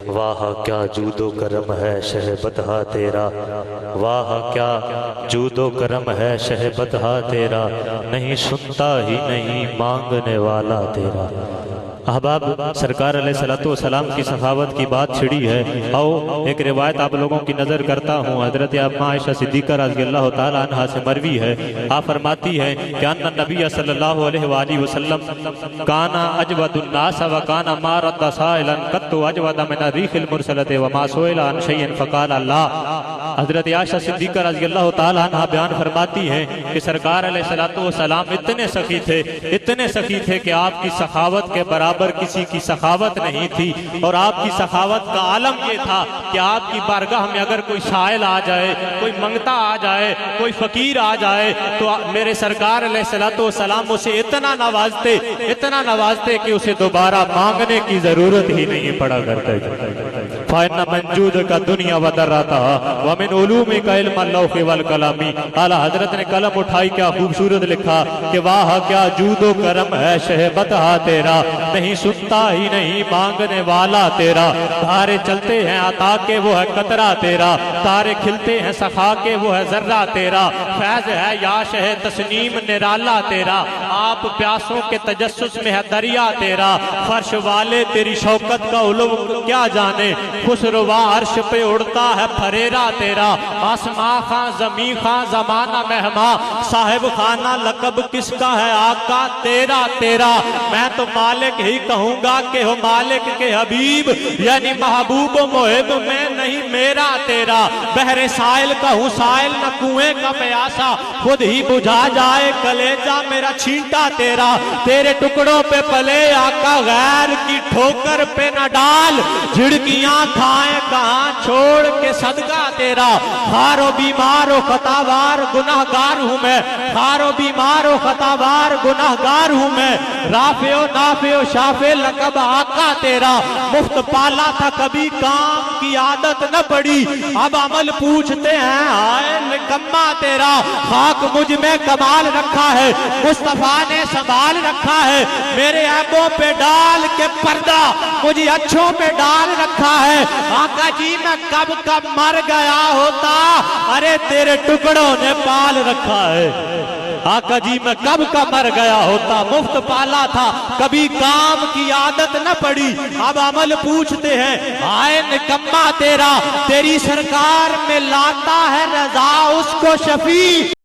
واہ کیا جود و کرم ہے شہ بتہا تیرا، واہ کیا جود و کرم ہے شہ بتہا تیرا، نہیں سنتا ہی نہیں مانگنے والا تیرا۔ احباب، سرکار علیہ السلام کی سخاوت کی بات چھڑی ہے۔ آؤ ایک روایت آپ لوگوں کی نظر کرتا ہوں، حضرت اماں عائشہ صدیقہ رضی اللہ تعالیٰ عنہ سے مروی ہے۔ آپ فرماتی ہے کہ ان النبی صلی اللہ علیہ وآلہ وسلم کانا اجود الناس وکانا ما رد سائلا قط اجود من الریح المرسلۃ وما سئل عن شیء فقال اللہ۔ حضرت عائشہ صدیقہ رضی اللہ تعالیٰ عنہ بیان فرماتی ہے کہ سرکار علیہ السلام اتنے سخی تھے کہ آپ کی سخاوت کے برابر کسی کی سخاوت نہیں تھی، اور آپ کی سخاوت کا عالم یہ تھا کہ آپ کی بارگاہ میں اگر کوئی سائل آ جائے، کوئی منگتا آ جائے، کوئی فقیر آ جائے تو میرے سرکار علیہ السلام اسے اتنا نوازتے کہ اسے دوبارہ مانگنے کی ضرورت ہی نہیں پڑا کرتے۔ فَإِنَّ مِن جُودِكَ الدُّنْيَا وَضَرَّتَهَا وَمِنْ عُلُومِكَ عِلْمَ اللَّوْحِ وَالْقَلَمِ۔ اعلیٰ حضرت نے قلم اٹھائی، کیا خوبصورت لکھا کہ واہ کیا جود و کرم ہے شہ بتہا تیرا، نہیں سنتا ہی نہیں مانگنے والا تیرا۔ تارے چلتے ہیں عطا کے وہ ہے قطرہ تیرا، تارے کھلتے ہیں سخا کے وہ ہے ذرہ تیرا۔ فیض ہے یا شہ تسنیم نرالا تیرا، آپ پیاسوں کے تجسس میں ہے دریا تیرا۔ فرش والے تیری شوکت کا علم کیا جانے، خسروا عرش پہ اڑتا ہے پھریرا تیرا۔ آسماں خاں زمین خاں زمانہ مہما، صاحب خانہ لقب کس کا ہے آقا تیرا تیرا۔ میں تو مالک ہی کہوں گا کہ ہو مالک کے حبیب، یعنی محبوب و محب میں نہیں میرا تیرا۔ بحر سائل کا ہوں سائل نہ کنویں کا پیاسا، خود ہی بجھا جائے کلیجہ میرا چھینٹا تیرا۔ تیرے ٹکڑوں پہ پلے آقا غیر کی ٹھوکر پہ نہ ڈال، جھڑکیاں کھائیں کہاں چھوڑ کے صدقہ تیرا۔ خار و بیمار و خطاوار گناہگار ہوں میں، خار و بیمار و خطاوار گناہگار ہوں میں، رافع و نافع و شافع لقب آقا تیرا۔ مفت پالا تھا کبھی کام کی عادت نہ پڑی، اب عمل پوچھتے ہیں آئے نکما تیرا۔ خاک مجھ میں کمال رکھا ہے، مصطفیٰ نے سنبھال رکھا ہے، میرے عیبوں پہ ڈال کے پردہ مجھے اچھوں پہ ڈال رکھا ہے۔ آقا جی میں کب مر گیا ہوتا، ارے تیرے ٹکڑوں نے پال رکھا ہے۔ آقا جی میں کب کا مر گیا ہوتا، مفت پالا تھا کبھی کام کی عادت نہ پڑی، اب عمل پوچھتے ہیں آئے نکما تیرا۔ تیری سرکار میں لاتا ہے رضا اس کو شفیع۔